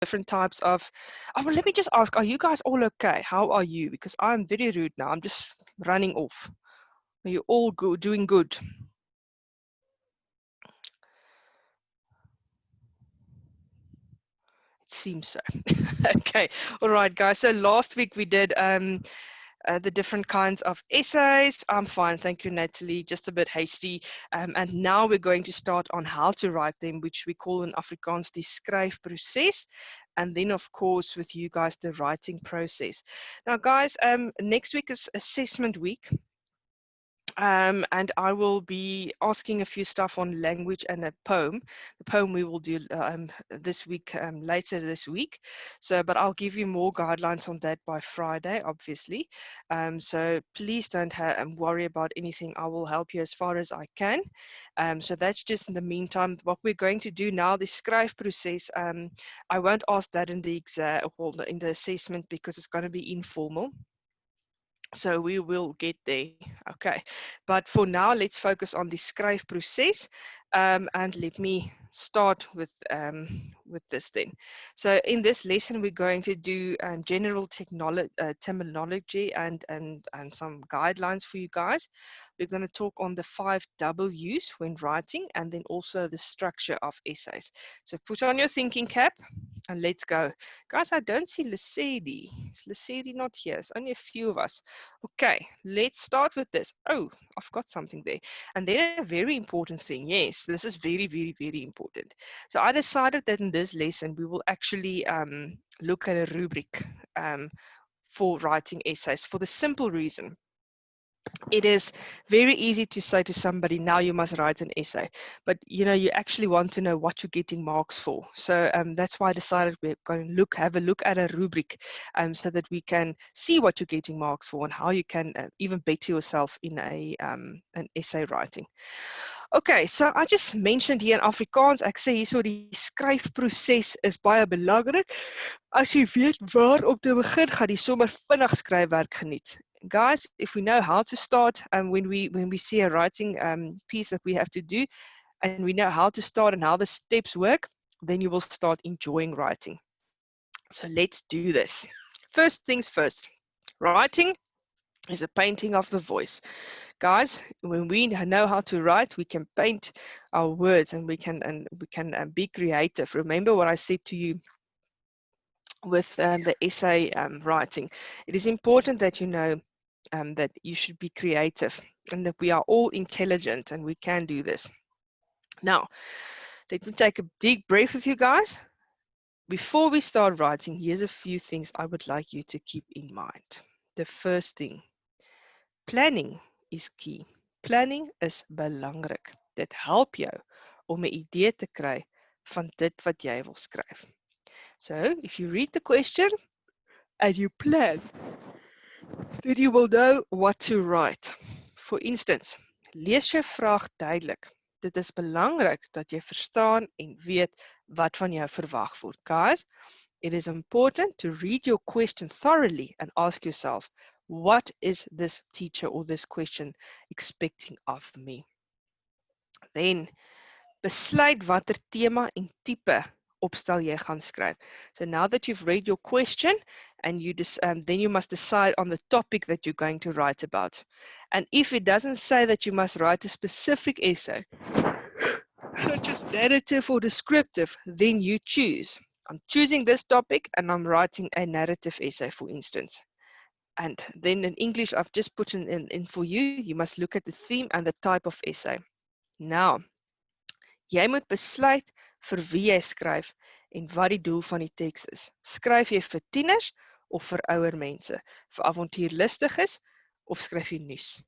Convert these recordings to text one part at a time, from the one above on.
different types of, oh, well, let me just ask, are you guys all okay? How are you? Because I'm very rude now. I'm just running off. Are you all good, doing good? It seems so. Okay. All right, guys. So last week we did the different kinds of essays. I'm fine, thank you, Natalie. Just a bit hasty. And now we're going to start on how to write them, which we call in Afrikaans the Skryfproses. And then, of course, with you guys, the writing process. Now, guys, next week is assessment week. And I will be asking a few stuff on language and a poem. The poem we will do this week, later this week. So, but I'll give you more guidelines on that by Friday, obviously. So please don't worry about anything. I will help you as far as I can. So that's just in the meantime. What we're going to do now, the Skryfproses, I won't ask that in the exam, well, in the assessment, because it's going to be informal. So we will get there. Okay, but for now, let's focus on the Skryfproses, and let me start with this then. So in this lesson, we're going to do general terminology and some guidelines for you guys. We're going to talk on the 5 W's when writing, and then also the structure of essays. So put on your thinking cap and let's go. Guys, I don't see Lesedi. Is Lesedi not here? It's only a few of us. Okay, let's start with this. Oh, I've got something there. And then a very important thing. Yes, this is very, very, very important. So I decided that in this lesson, we will actually look at a rubric for writing essays, for the simple reason. It is very easy to say to somebody, now you must write an essay, but you know, you actually want to know what you're getting marks for. So that's why I decided we're going to have a look at a rubric, so that we can see what you're getting marks for and how you can even better yourself in an essay writing. Okay, so I just mentioned here in Afrikaans, ek sê hierso die skryfproses is baie belangrik. As jy weet waar om te begin, gaan jy sommer vinnig skryfwerk geniet. Guys, if we know how to start, and when we see a writing piece that we have to do, and we know how to start and how the steps work, then you will start enjoying writing. So let's do this. First things first, writing is a painting of the voice. Guys, when we know how to write, we can paint our words, and we can be creative. Remember what I said to you with the essay writing. It is important that you know that you should be creative, and that we are all intelligent and we can do this. Now, let me take a deep breath with you guys. Before we start writing, here's a few things I would like you to keep in mind. The first thing, planning is key. Planning is belangrik. Dit help jou om 'n idee te kry van dit wat jy wil skryf. So, if you read the question and you plan, then you will know what to write. For instance, lees jou vraag duidelik. Dit is belangrik dat jy verstaan en weet wat van jou verwag word. Guys, it is important to read your question thoroughly and ask yourself, what is this teacher or this question expecting of me? Then, besluit watter tema en tipe opstel jy gaan skryf. So now that you've read your question, and then you must decide on the topic that you're going to write about. And if it doesn't say that you must write a specific essay, such as narrative or descriptive, then you choose. I'm choosing this topic and I'm writing a narrative essay, for instance. And then in English, I've just put in for you, you must look at the theme and the type of essay. Now, jy moet besluit vir wie jy skryf en wat die doel van die teks is. Skryf jy vir tieners of vir ouer mense? Vir avontuurlustiges of skryf jy nuus?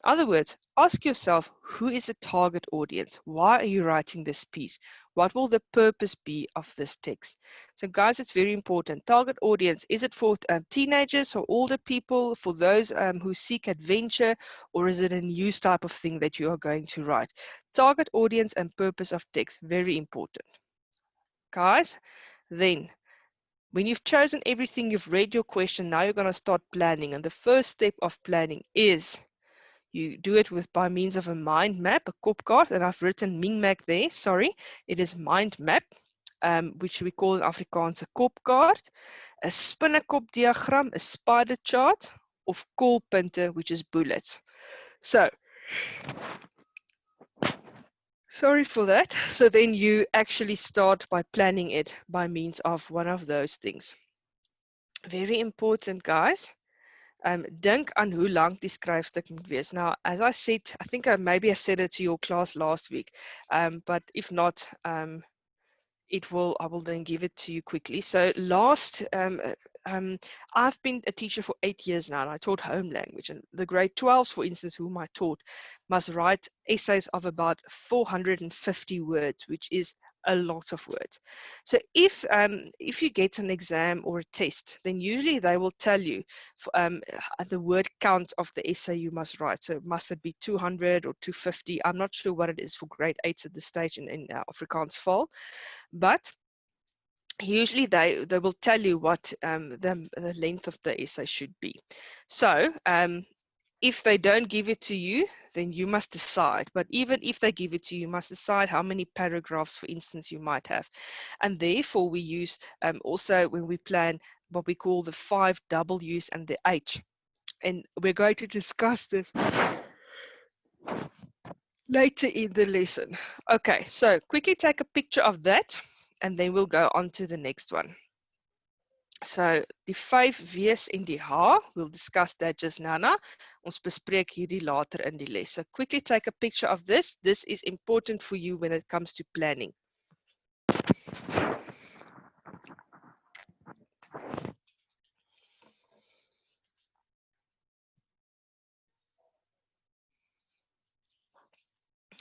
In other words, ask yourself, who is the target audience? Why are you writing this piece? What will the purpose be of this text? So guys, it's very important. Target audience, is it for teenagers or older people, for those who seek adventure, or is it a news type of thing that you are going to write? Target audience and purpose of text, very important. Guys, then, when you've chosen everything, you've read your question, now you're going to start planning. And the first step of planning is you do it by means of a mind map, a kopkaart, and I've written Mingmac there, sorry, it is mind map. which we call in Afrikaans 'n kopkaart, 'n spinnekop diagram, 'n spider chart, of kolpunte, which is bullets. So, sorry for that. So then you actually start by planning it by means of one of those things. Very important, guys. Dink aan hoe lank die skryfstuk moet wees. Now, as I said, I think maybe I said it to your class last week, but if not, I will then give it to you quickly. So I've been a teacher for 8 years now, and I taught home language. And the grade 12s, for instance, whom I taught, must write essays of about 450 words, which is a lot of words. So if you get an exam or a test, then usually they will tell you the word count of the essay you must write. So must it be 200 or 250? I'm not sure what it is for grade 8s at this stage in Afrikaans fall. But usually they will tell you what the length of the essay should be. So if they don't give it to you, then you must decide. But even if they give it to you, you must decide how many paragraphs, for instance, you might have. And therefore we use also when we plan what we call the 5 W's and the H. And we're going to discuss this later in the lesson. Okay, so quickly take a picture of that, and then we'll go on to the next one. So die 5 W's en die H, we'll discuss that just now. Ons bespreek hierdie later in die les. So quickly take a picture of this. This is important for you when it comes to planning.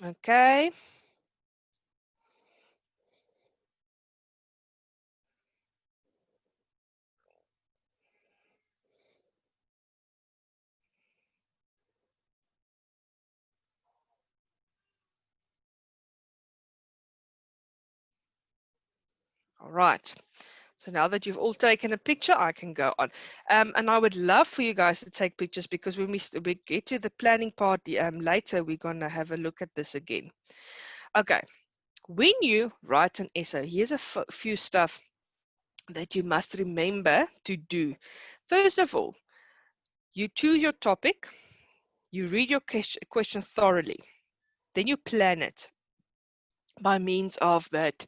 Okay. All right. So now that you've all taken a picture, I can go on. And I would love for you guys to take pictures, because when we get to the planning part later, we're going to have a look at this again. Okay. When you write an essay, here's a few stuff that you must remember to do. First of all, you choose your topic, you read your question thoroughly, then you plan it by means of that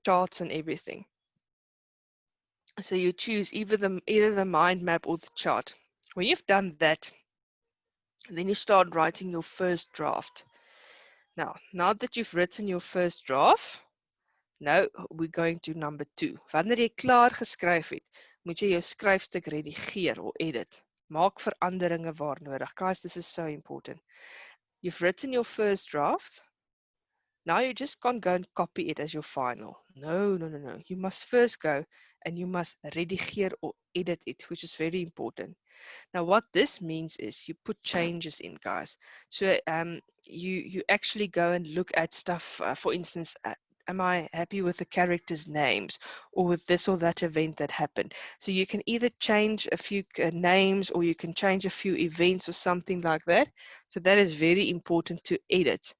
charts and everything. So you choose either the mind map or the chart. When you've done that, then you start writing your first draft. Now that you've written your first draft, now we're going to number 2. Wanneer jy klaar geskryf het, moet jy jou skryfstuk redigeer or edit. Maak veranderinge waar nodig. Guys, this is so important. You've written your first draft. Now you just can't go and copy it as your final. No. You must first go and you must redigeer or edit it, which is very important. Now what this means is you put changes in, guys. So you actually go and look at stuff, for instance, am I happy with the characters' names or with this or that event that happened? So you can either change a few names, or you can change a few events or something like that. So that is very important to edit.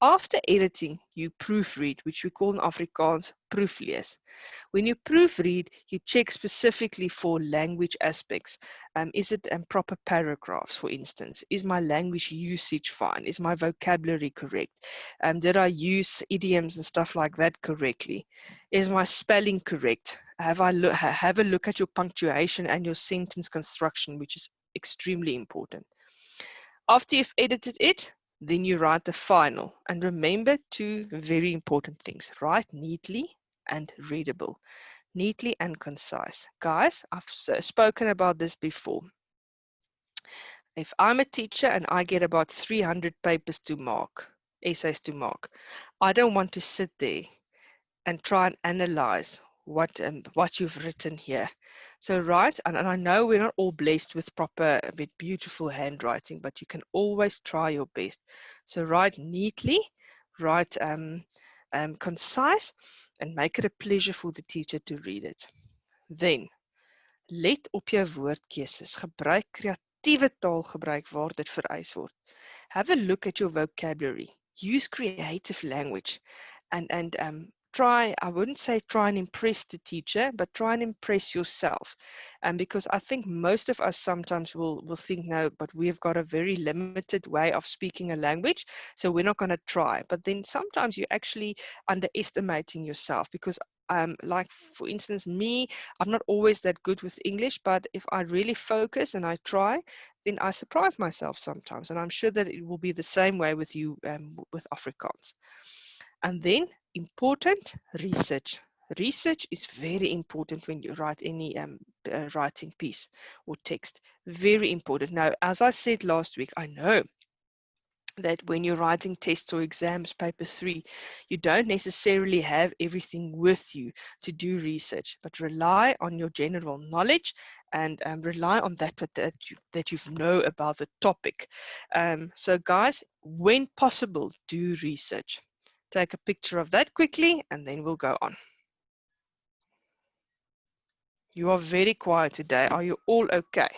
After editing, you proofread, which we call in Afrikaans proeflees. When you proofread, you check specifically for language aspects. Is it proper paragraphs, for instance? Is my language usage fine? Is my vocabulary correct? Did I use idioms and stuff like that correctly? Is my spelling correct? Have a look at your punctuation and your sentence construction, which is extremely important. After you've edited it, then you write the final. And remember 2 very important things. Write neatly and readable. Neatly and concise. Guys, I've spoken about this before. If I'm a teacher and I get about 300 papers to mark, essays to mark, I don't want to sit there and try and analyze what you've written here. So write, and I know we're not all blessed with beautiful handwriting, but you can always try your best. So write neatly, write concise, and make it a pleasure for the teacher to read it. Then, let op jou woordkeuses. Gebruik kreatiewe taalgebruik waar dit vereis word. Have a look at your vocabulary. Use creative language and try, I wouldn't say try and impress the teacher, but try and impress yourself. And because I think most of us sometimes will think, no, but we've got a very limited way of speaking a language, so we're not going to try. But then sometimes you're actually underestimating yourself, because like for instance, me, I'm not always that good with English, but if I really focus and I try, then I surprise myself sometimes. And I'm sure that it will be the same way with you with Afrikaans. And then important research. Research is very important when you write any writing piece or text. Very important. Now, as I said last week, I know that when you're writing tests or exams, paper 3, you don't necessarily have everything with you to do research, but rely on your general knowledge and rely on that you know about the topic. So guys, when possible, do research. Take a picture of that quickly and then we'll go on. You are very quiet today. Are you all okay?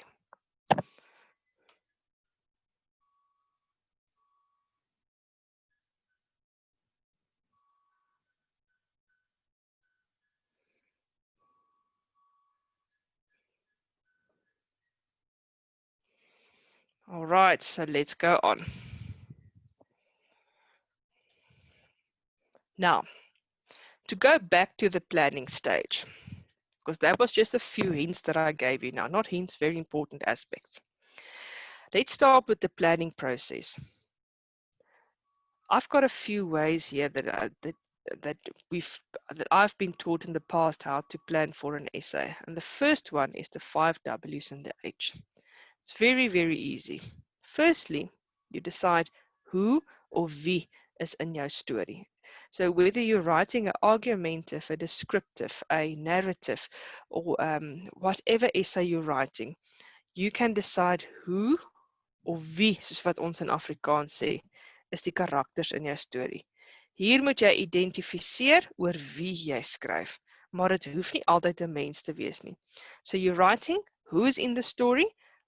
All right, so let's go on. Now, to go back to the planning stage, because that was just a few hints that I gave you now, not hints, very important aspects. Let's start with the planning process. I've got a few ways here that I've been taught in the past how to plan for an essay. And the first one is the 5 W's and the H. It's very, very easy. Firstly, you decide who or wie is in your story. So whether you're writing an argumentative, a descriptive, a narrative, or whatever essay you're writing, you can decide who of wie, soos wat ons in Afrikaans sê, is die karakters in jou storie. Hier moet jy identifiseer oor wie jy skryf, maar dit hoef nie altyd 'n mens te wees nie. So you're writing who is in the story,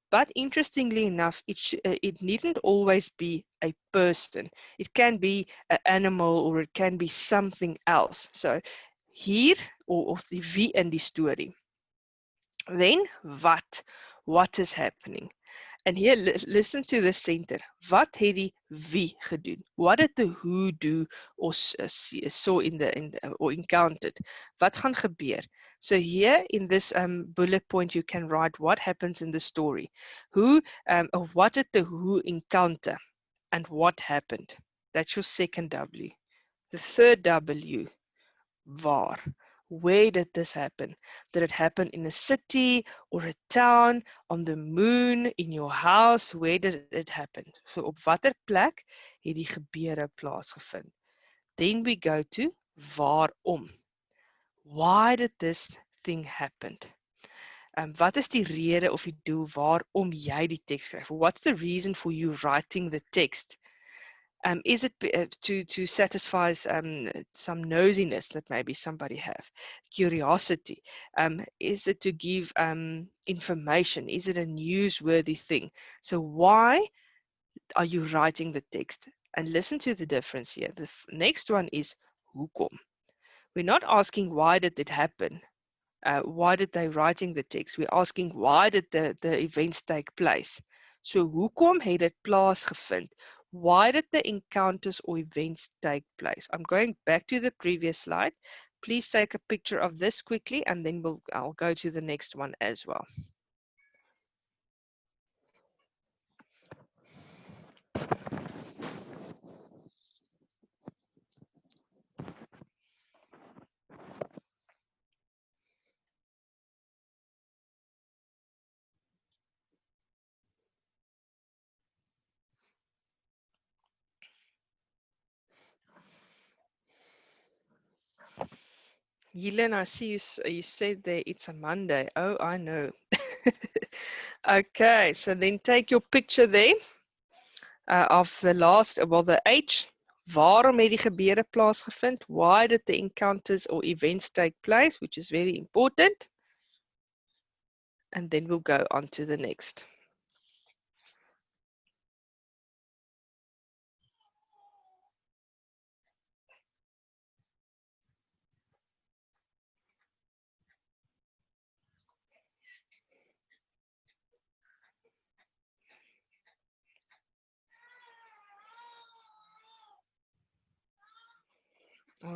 but interestingly enough, it needn't always be a person. It can be an animal or it can be something else. So hier, of die wie in die storie. Then what is happening? And here, listen to the center. Wat het die wie gedoen? What did the who do or saw in the or encountered? Wat gaan gebeur? So here in this bullet point, you can write what happens in the story. Who, or what did the who encounter? And what happened? That's your second W. The third W, waar. Where did this happen? Did it happen in a city or a town, on the moon, in your house? Where did it happen? So op watter plek het die gebeure plaasgevind? Then we go to waarom. Why did this thing happen? Wat is die rede of die doel waarom jy die teks skryf? What's the reason for you writing the text? Is it to satisfy some nosiness that maybe somebody have, curiosity? Is it to give information? Is it a newsworthy thing? So why are you writing the text? And listen to the difference here. The next one is hoekom. We're not asking why did it happen. Why did they writing the text? We're asking why did the events take place? So hoekom het dit plaasgevind? Why did the encounters or events take place? I'm going back to the previous slide. Please take a picture of this quickly and then I'll go to the next one as well. Yelen, I see you said there it's a Monday. Oh, I know. Okay, so then take your picture there of the last, well, the H. Waarom het die gebeure plaasgevind? Why did the encounters or events take place, which is very important. And then we'll go on to the next.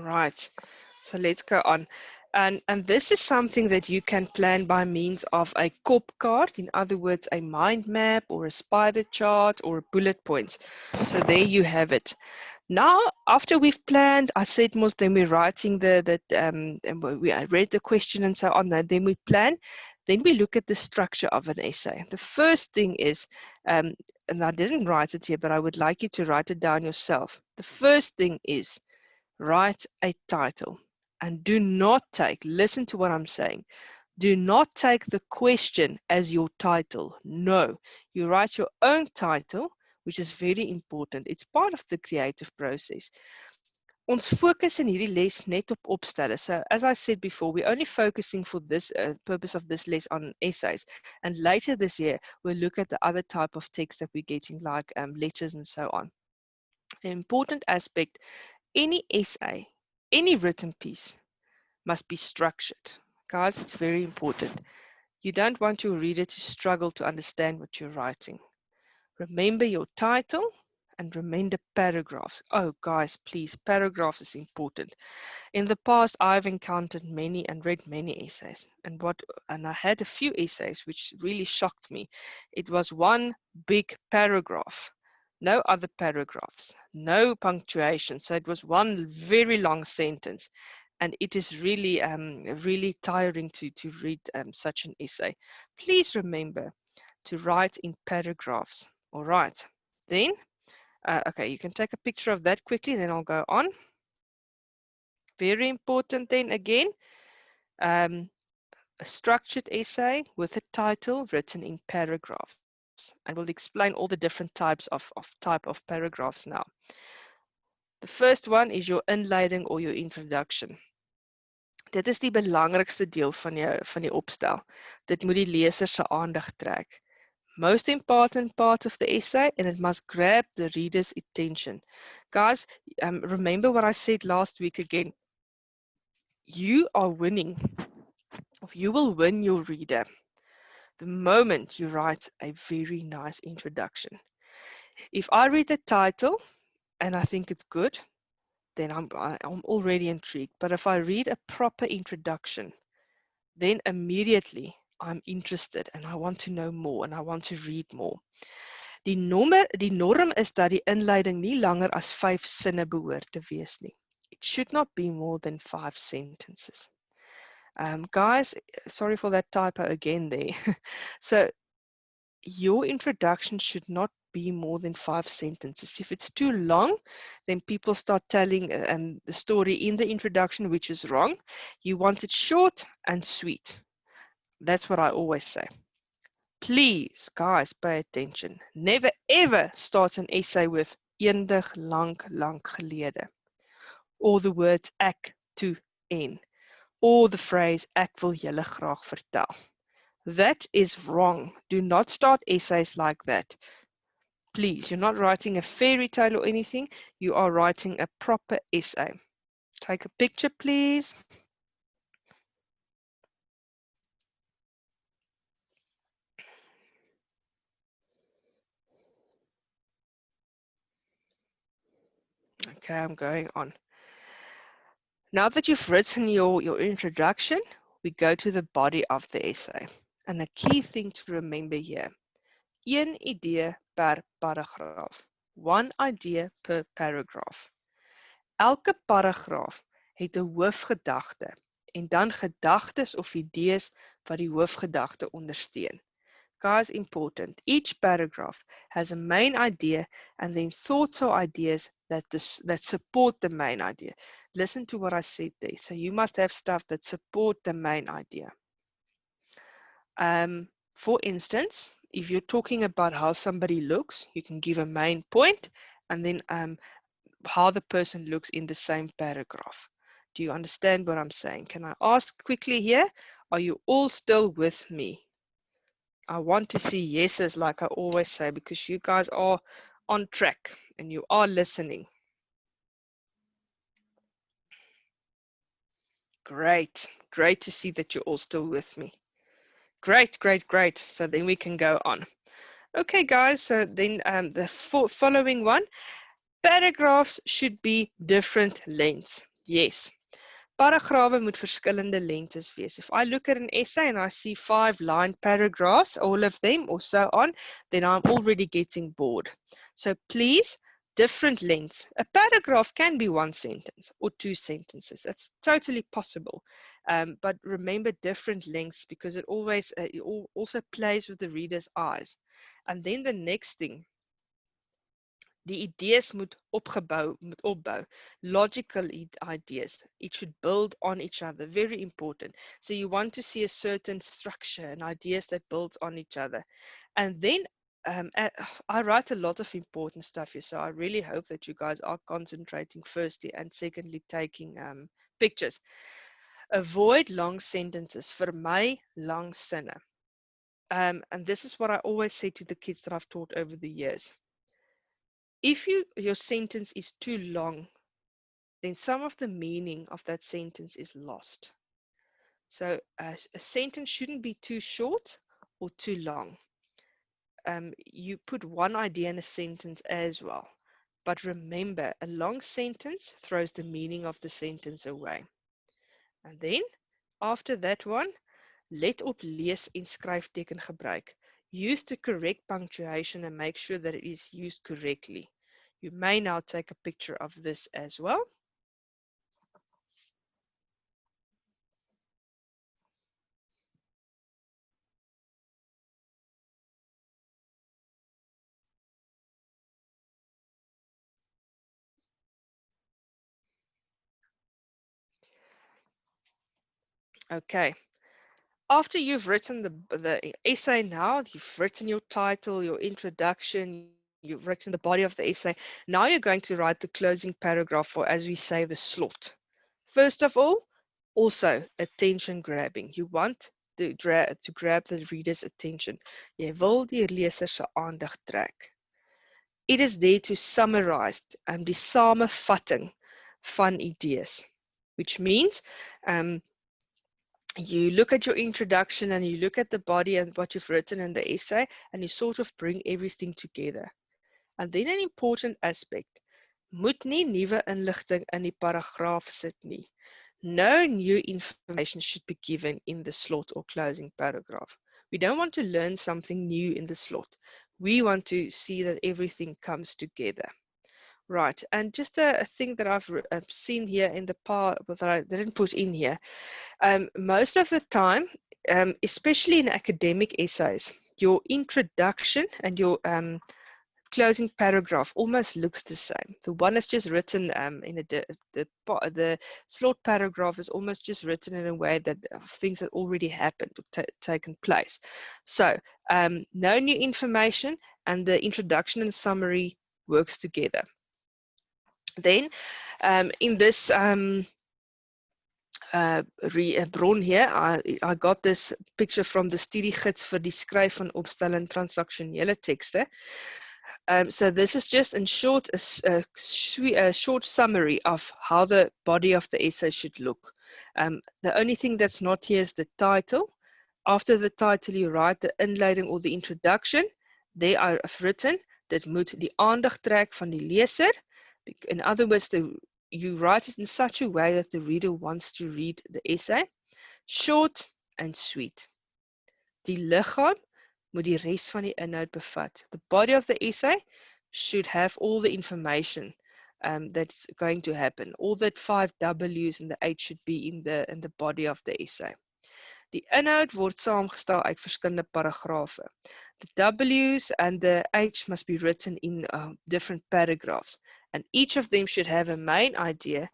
All right, so let's go on. And this is something that you can plan by means of a kop card, in other words, a mind map or a spider chart or bullet points. So there you have it. Now, after we've planned, I said most, then we're writing and I read the question and so on, and then we plan, then we look at the structure of an essay. The first thing is, and I didn't write it here, but I would like you to write it down yourself. The first thing is, write a title. And do not take, listen to what I'm saying, do not take the question as your title. No, you write your own title, which is very important. It's part of the creative process. Ons focus in hierdie les net op opstelle. So as I said before, we're only focusing for this purpose of this les on essays. And later this year, we'll look at the other type of text that we're getting, like letters and so on. An important aspect, any essay, any written piece must be structured. Guys, it's very important. You don't want your reader to struggle to understand what you're writing. Remember your title and remember paragraphs. Oh, guys, please, paragraphs is important. In the past, I've encountered many and read many essays, and I had a few essays which really shocked me. It was one big paragraph, no other paragraphs, no punctuation. So it was one very long sentence, and it is really, really tiring to read such an essay. Please remember to write in paragraphs. All right, then. Okay, you can take a picture of that quickly, then I'll go on. Very important then again, a structured essay with a title written in paragraphs. And we'll explain all the different types of paragraphs now. The first one is your inleiding or your introduction. Dit is die belangrikste deel van die opstel. Dit moet die leser se aandag trek. Most important part of the essay, and it must grab the reader's attention. Guys, remember what I said last week again. You are winning, or you will win your reader the moment you write a very nice introduction. If I read the title and I think it's good, then I'm already intrigued. But if I read a proper introduction, then immediately I'm interested and I want to know more and I want to read more. Die norm is dat die inleiding nie langer as 5 sinne behoort te wees nie. It should not be more than 5 sentences. Guys, sorry for that typo again there. So your introduction should not be more than 5 sentences. If it's too long, then people start telling the story in the introduction, which is wrong. You want it short and sweet. That's what I always say. Please, guys, pay attention. Never ever start an essay with eendig lank gelede, or the words ek, toe, en, or the phrase ek wil julle graag vertel. That is wrong. Do not start essays like that. Please, you're not writing a fairy tale or anything. You are writing a proper essay. Take a picture, please. Okay, I'm going on. Now that you've written your introduction, we go to the body of the essay. And a key thing to remember here, een idee per paragraaf. One idea per paragraph. Elke paragraaf het 'n hoofgedagte en dan gedagtes of idees wat die hoofgedagte ondersteun. Guys, important. Each paragraph has a main idea and then thoughts or ideas that support the main idea. Listen to what I said there. So you must have stuff that support the main idea. For instance, if you're talking about how somebody looks, you can give a main point and then how the person looks in the same paragraph. Do you understand what I'm saying? Can I ask quickly here, are you all still with me? I want to see yeses, like I always say, because you guys are on track and you are listening. Great, great to see that you're all still with me. Great, great, great. So then we can go on. Okay, guys, so then the following one, paragraphs should be different lengths. Yes. Paragrawe moet verskillende lengtes wees. If I look at an essay and I see 5-line paragraphs, all of them or so on, then I'm already getting bored. So please, different lengths. A paragraph can be 1 sentence or 2 sentences. That's totally possible. But remember different lengths because it always also plays with the reader's eyes. And then the next thing, die ideas moet opbou. Logical ideas. It should build on each other. Very important. So you want to see a certain structure and ideas that build on each other. And then I write a lot of important stuff here, so I really hope that you guys are concentrating firstly and secondly taking pictures. Avoid long sentences. Vermy lang sinne. And this is what I always say to the kids that I've taught over the years. If your sentence is too long, then some of the meaning of that sentence is lost. So a sentence shouldn't be too short or too long. You put one idea in a sentence as well. But remember, a long sentence throws the meaning of the sentence away. And then, after that one, let op lees en skryfteken gebruik. Use the correct punctuation and make sure that it is used correctly. You may now take a picture of this as well. Okay. After you've written the essay now, you've written your title, your introduction, you've written the body of the essay. Now you're going to write the closing paragraph, or as we say, the slot. First of all, also attention grabbing. You want to grab the reader's attention. Jy wil die leser se aandag trek. It is there to summarize die samevatting van idees, which means you look at your introduction and you look at the body and what you've written in the essay and you sort of bring everything together. And then an important aspect, moet nie nuwe inligting in die paragraaf sit nie. No new information should be given in the slot or closing paragraph. We don't want to learn something new in the slot. We want to see that everything comes together. Right, and just a thing that I've seen here in the part that I didn't put in here. Most of the time, especially in academic essays, your introduction and your closing paragraph almost looks the same. The one is just written in the slot paragraph is almost just written in a way that things that already happened or taken place. So no new information, and the introduction and summary works together. Then in this bron here, I got this picture from the studiegids vir die skryf van opstel en transaksionele tekste. So this is just in short a short summary of how the body of the essay should look. The only thing that's not here is the title. After the title, you write the inleiding or the introduction. There I've written, dit moet die aandag trek van die leser. In other words, you write it in such a way that the reader wants to read the essay. Short and sweet. Die liggaam moet die res van die inhoud bevat. The body of the essay should have all the information that's going to happen. All that 5 W's and the H should be in the body of the essay. Die inhoud word saamgestel uit verskillende paragrafe. The W's and the H must be written in different paragraphs, and each of them should have a main idea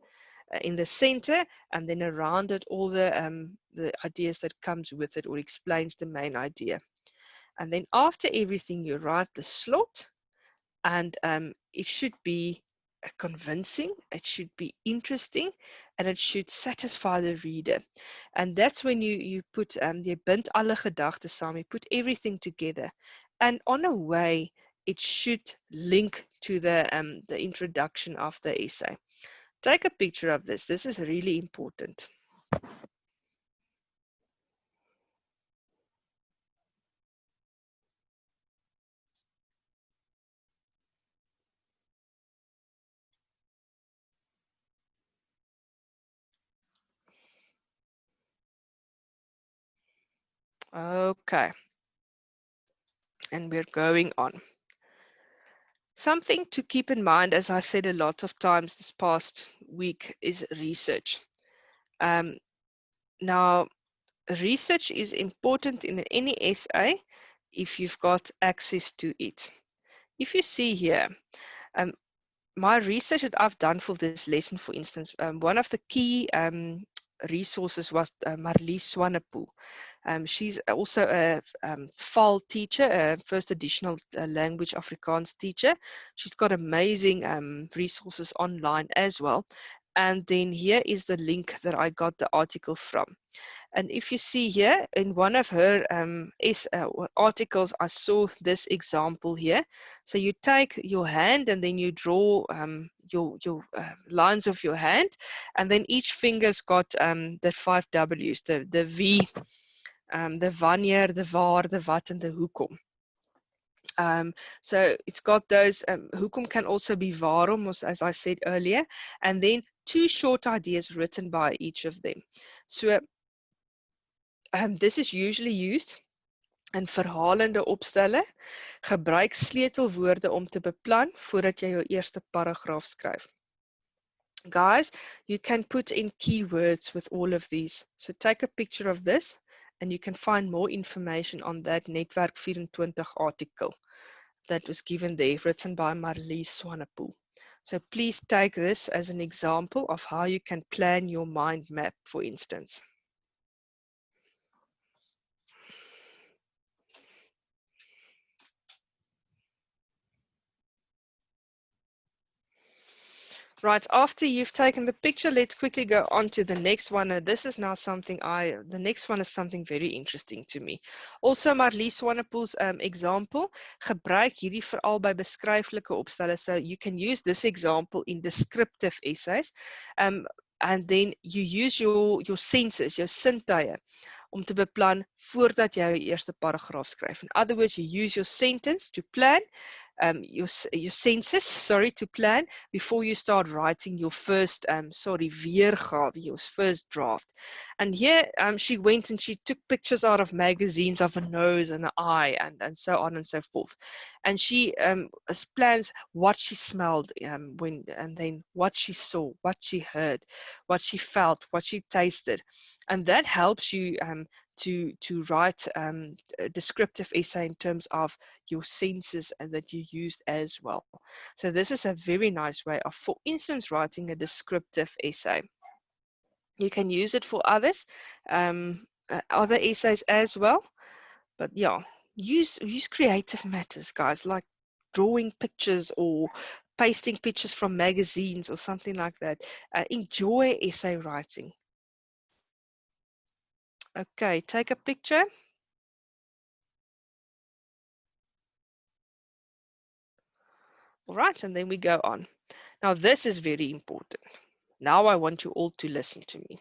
in the center, and then around it all the ideas that comes with it or explains the main idea. And then after everything, you write the slot, and it should be convincing, it should be interesting, and it should satisfy the reader. And that's when you put jy bind alle gedagtes saam, you put everything together, and on a way it should link to the introduction of the essay. Take a picture of this. This is really important. Okay, and we're going on. Something to keep in mind, as I said a lot of times this past week, is research. Um, now, research is important in any essay if you've got access to it. If you see here, um, my research that I've done for this lesson, for instance, one of the key resources was Marlies Swanepoel. She's also a FAL teacher, a first additional language Afrikaans teacher. She's got amazing resources online as well. And then here is the link that I got the article from. And if you see here, in one of her articles, I saw this example here. So you take your hand and then you draw your lines of your hand, and then each finger's got the 5 W's, the V, the wanneer, the waar, the wat, and the hoekom. So it's got those, hoekom can also be waarom, as I said earlier, and then 2 short ideas written by each of them. So this is usually used in verhalende opstelle. Gebruik sleutelwoorde om te beplan voordat jy jou eerste paragraaf skryf. Guys, you can put in keywords with all of these. So take a picture of this and you can find more information on that Netwerk 24 article that was given there, written by Marlies Swanepoel. So please take this as an example of how you can plan your mind map, for instance. Right, after you've taken the picture, let's quickly go on to the next one. This is now something the next one is something very interesting to me. Also, Marlies Swanepoel's example, gebruik hierdie veral by beskryflike opstelle. So you can use this example in descriptive essays. And then you use your senses, your sintuie, om te beplan voordat jy jou eerste paragraaf skryf. In other words, you use your sentence to plan, your senses, sorry, to plan before you start writing your first, weergawe, your first draft. And here she went and she took pictures out of magazines of a nose and an eye and so on and so forth. And she plans what she smelled and then what she saw, what she heard, what she felt, what she tasted. And that helps you to write a descriptive essay in terms of your senses and that you used as well. So this is a very nice way of, for instance, writing a descriptive essay. You can use it for others, other essays as well. But yeah, use creative matters, guys, like drawing pictures or pasting pictures from magazines or something like that. Enjoy essay writing. Okay, take a picture. All right, and then we go on. Now, this is very important. Now I want you all to listen to me.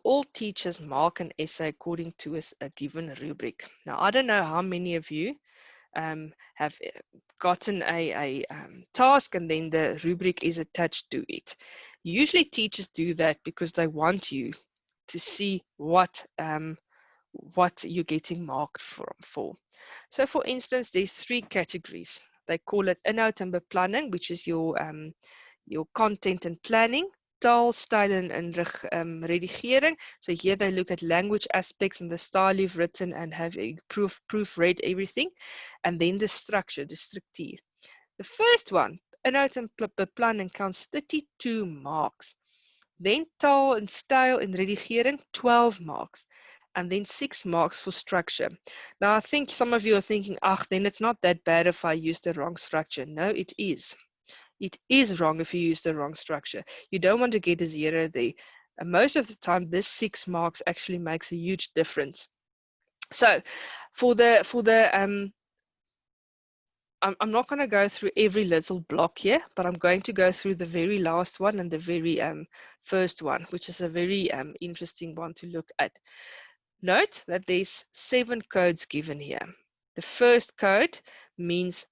All teachers mark an essay according to a given rubric. Now, I don't know how many of you have gotten a task and then the rubric is attached to it. Usually teachers do that because they want you to see what you're getting marked for. So for instance, there's 3 categories. They call it inhoud en beplanning, which is your content and planning, taal, style and redigering. So here they look at language aspects and the style you've written and have proofread everything. And then the structure, the structuur. The first one, inhoud en beplanning, counts 32 marks. Then taal and style and redigering, 12 marks. And then 6 marks for structure. Now, I think some of you are thinking, then it's not that bad if I use the wrong structure. No, it is. It is wrong if you use the wrong structure. You don't want to get a 0 there. And most of the time, this 6 marks actually makes a huge difference. So, I'm not going to go through every little block here, but I'm going to go through the very last one and the very first one, which is a very interesting one to look at. Note that there's 7 codes given here. The first code means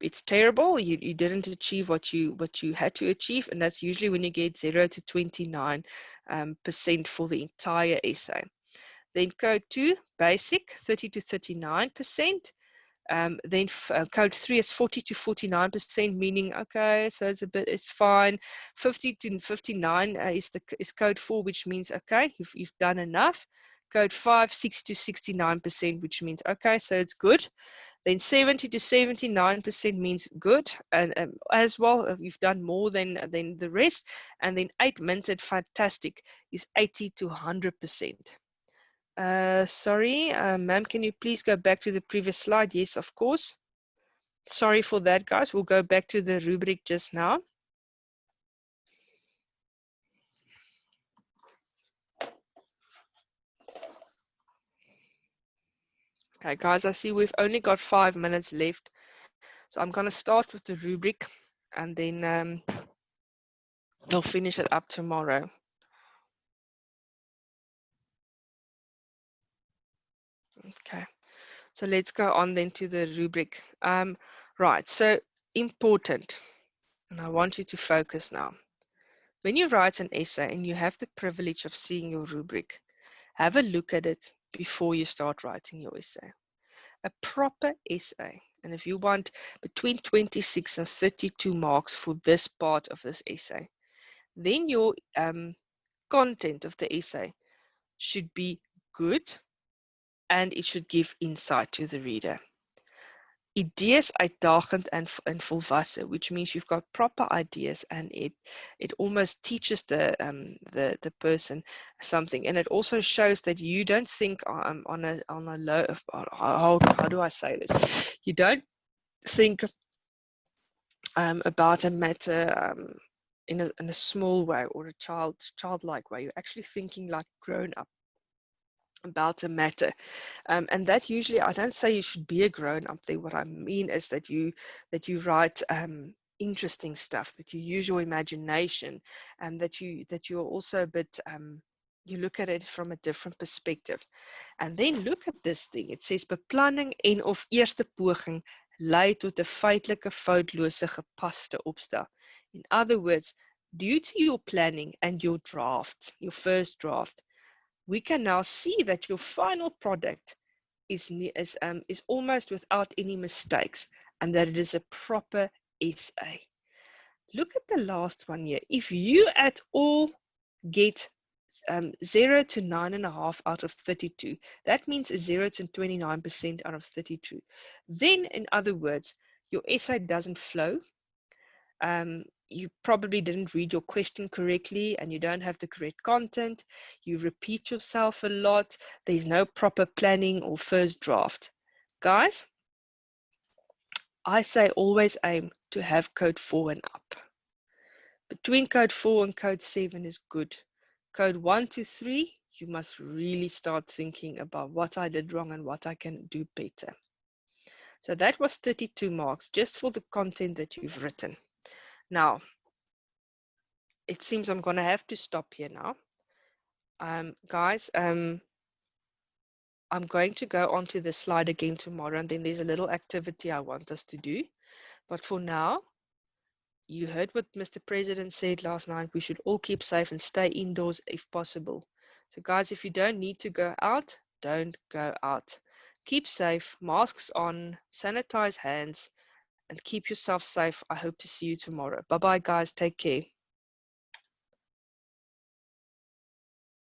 it's terrible. You didn't achieve what you had to achieve, and that's usually when you get 0 to 29% for the entire essay. Then code 2, basic, 30 to 39%. Then code 3 is 40 to 49%, meaning okay, so it's fine. 50 to 59 is code 4, which means okay, you've done enough. Code 5, 60 to 69%, which means okay, so it's good. Then 70 to 79% means good, and as well, you've done more than the rest. And then 8 minted fantastic is 80 to 100%. Sorry, ma'am, can you please go back to the previous slide? Yes, of course. Sorry for that, guys. We'll go back to the rubric just now. Okay, guys, I see we've only got 5 minutes left. So I'm going to start with the rubric, and then we'll finish it up tomorrow. Okay, so let's go on then to the rubric. Right, so important, and I want you to focus now. When you write an essay and you have the privilege of seeing your rubric, have a look at it before you start writing your essay. A proper essay, and if you want between 26 and 32 marks for this part of this essay, then your content of the essay should be good and it should give insight to the reader. Ideas uitdagend and volwasse, which means you've got proper ideas, and it almost teaches the person something, and it also shows that you don't think on a low. How do I say this? You don't think about a matter in a small way or a childlike way. You're actually thinking like grown up about a matter, and that usually, I don't say you should be a grown up there. What I mean is that you write interesting stuff, that you use your imagination, and that you're also a bit you look at it from a different perspective. And then look at this thing. It says beplanning en of eerste poging lei tot 'n feitelike foutlose gepaste opstel. In other words, due to your planning and your draft, your first draft, we can now see that your final product is almost without any mistakes, and that it is a proper essay. Look at the last one here. If you at all get 0 to 9.5 out of 32, that means 0 to 29% out of 32. Then, in other words, your essay doesn't flow. You probably didn't read your question correctly, and you don't have the correct content. You repeat yourself a lot. There's no proper planning or first draft. Guys, I say always aim to have code 4 and up. Between code 4 and code 7 is good. Code 1 to 3, you must really start thinking about what I did wrong and what I can do better. So that was 32 marks just for the content that you've written. Now, it seems I'm going to have to stop here now. Guys, I'm going to go onto the slide again tomorrow, and then there's a little activity I want us to do. But for now, you heard what Mr. President said last night. We should all keep safe and stay indoors if possible. So guys, if you don't need to go out, don't go out. Keep safe, masks on, sanitize hands, and keep yourself safe. I hope to see you tomorrow. Bye-bye, guys. Take care.